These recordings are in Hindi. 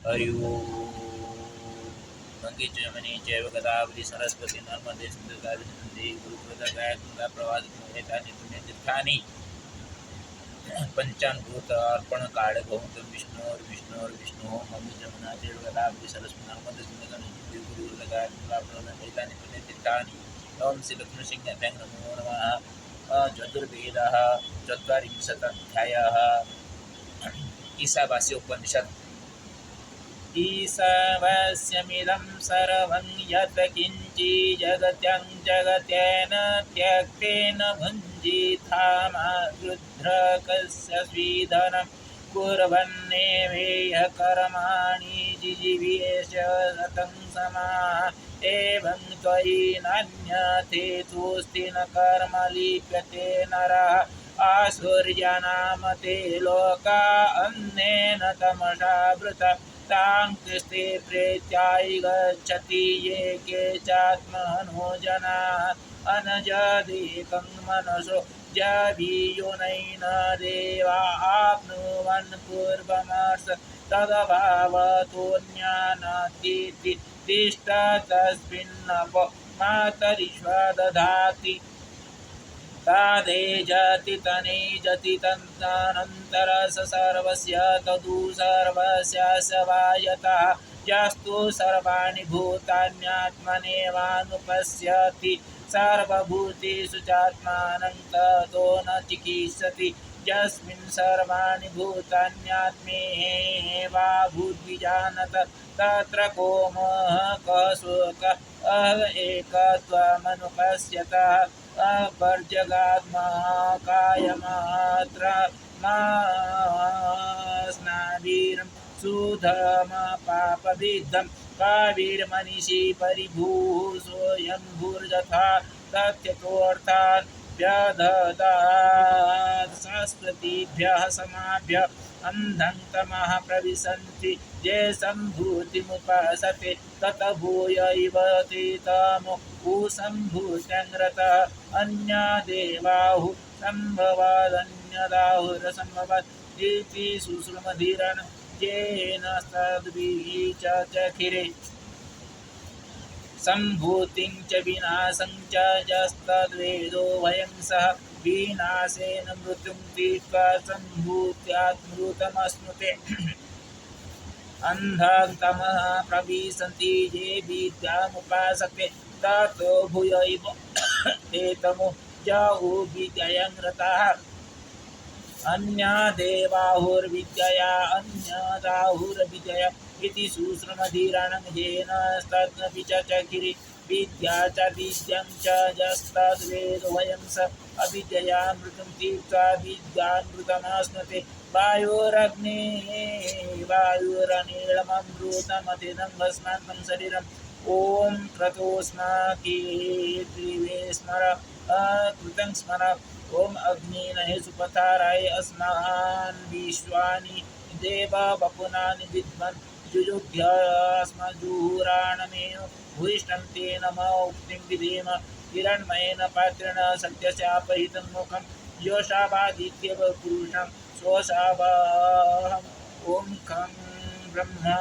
हरि ओम गंगे च मणि चैव गोदावरी सरस्वती नर्मदे सिन्धु कावेरी नदी गुरुप्रदगाय गंगा प्रवाह एतानि पुण्यतीर्थानि पंचामृत अर्पण काळ गौतम विष्णु मम्मी जमुना चैव गोदावरी सरस्वती नर्मदे सिन्धु कावेरी नदी गुरुप्रदगाय गंगा प्रवाह एतानि पुण्यतीर्थानि ओम श्री लक्ष्मीसिंहाभ्यां नमो नमः चतुर्वेदः चत्वारिंशदध्यायः ईशावास्य उपनिषत् ईशावास्यमिदं सर्वं यत् किञ्चि जगत्यं जगतेन त्यक्तेन भुञ्जीथामा रुद्रकस्य स्वीधनं कुर्वन्नेवेह कर्माणि जिजीवेश रतं समाः एवं त्वयि नान्यथेतोऽस्ति न कर्म लिप्यते नरः आसुर्यनाम ते लोका अन्नेन तमसावृता तां कृस्ते प्रेत्यायि गच्छति ये केचात्मनो जनाः अनजदेकं मनसो जवीयोनैन देवा आप्नुवन् पूर्वमर्ष तदभावतोऽन्यानतीति तिष्ठ तस्मिन्नपो मातरिश्वा दधाति तादेजति तनेजति तदनन्तर स सर्वस्य तदु सर्वस्य वायतः यस्तु सर्वाणि भूतान्यात्मनेवानुपश्यति सर्वभूतेषु चात्मानं ततो न चिकीर्षति यस्मिन् सर्वाणि भूतान्यात्मेवाभूद्विजानत तत्र को मोहः कः शोकः एकत्वमनुपश्यतः अपर्जगात्मा कायमात्र स्नाभिर् सुधम पापविद्धं कावीर्मनिषि परिभूः सोऽयं भूर्जथा तथ्यतोऽर्थात् व्यददात् सरस्वतीभ्यः समाभ्यः अन्धं तमः प्रविशन्ति ये सम्भूतिमुपासते तत भूय इव ते तमो सम्भूत्यं रतः अन्यदेवाहुः सम्भवादन्यदाहुरसम्भवत् इति सुश्रुमधिरन् येन तद्भिः च चखिरे सम्भूतिं च विनाशं च यस्तद्वेदो वयं सः विनाशेन मृत्युं तीर्त्वा सम्भूत्यात्मृतमश्नुते अन्धं तमः प्रविशन्ति ये विद्यामुपासते ततो भूय इव ते तमो जहु विद्यायां रताः अन्यदेवाहुर्विद्यया अन्यदाहुर्विद्यया इति सुश्रुमधिरणं येन तद्नपि च चकिरि विद्या च विद्यं च यस्तद्वेदोऽयं स अविद्यया मृत्युं तीर्त्वा विद्यामृतमाश्नुते वायुरनीलममृतमथिनं भस्मान्तं शरीरम् ॐ क्रतोस्माकीर्तिवे स्मर कृतं स्मर ॐ अग्निनहे सुपथाराय अस्मान् विश्वानि देव वपुनानि विद्मन् जुजुभ्यस्मजुहुराणमेव भूयिष्ठं तेन उक्तिं विधेम हिरण्मयेन पात्रेण सत्यस्यापहितं मुखं योषावादित्यव पुरुषं स्वशावाहम् ॐ खं ब्रह्मा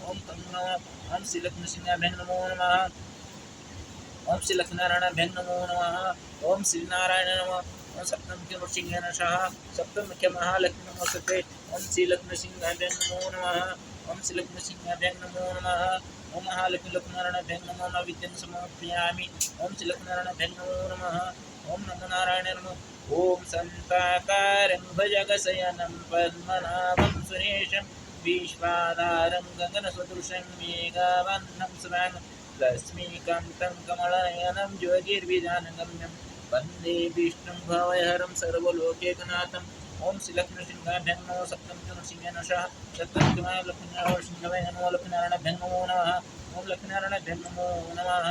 ॐ खं नमः ॐ श्री लक्ष्मीसिंहाभ्यां नमो नमः ॐ श्री लक्ष्मीनारायणाभ्यां नमो नमः ॐ श्री नारायण नमः ॐ सप्तमुख्यनृसिंहेन सह सप्तमुख्यमहालक्ष्मी नमोस्तुते ॐ श्री लक्ष्मीसिंहाभ्यां नमो नमः ॐ श्री लक्ष्मीसिंहाभ्यां नमो नमः ॐ महालक्ष्मी लक्ष्मीनारायणाभ्यां नमो नैवेद्यं समर्पयामि ॐ श्री लक्ष्मीनारायणाभ्यां नमो नमः ॐ नमो नारायण नमः ॐ शान्ताकारं भुजगशयनं पद्मनाभं सुरेशं विश्वाधारं गगनसदृशं मेघवर्णं शुभाङ्गं लक्ष्मीकान्तं कमलनयनं ज्योतिर्विधानगम्यं वन्दे विष्णुं भवहरं सर्वलोकैकनाथम् ॐ श्री लक्ष्मीसिंहाभ्यां नमो सप्तमुख्यनृसिंहेन सह सप्तमुख्यमहालक्ष्मीसिंहाय नमो लक्ष्मीनारायणाभ्यां नमो नमः ॐ लक्ष्मीनारायणाभ्यां नमो नमः।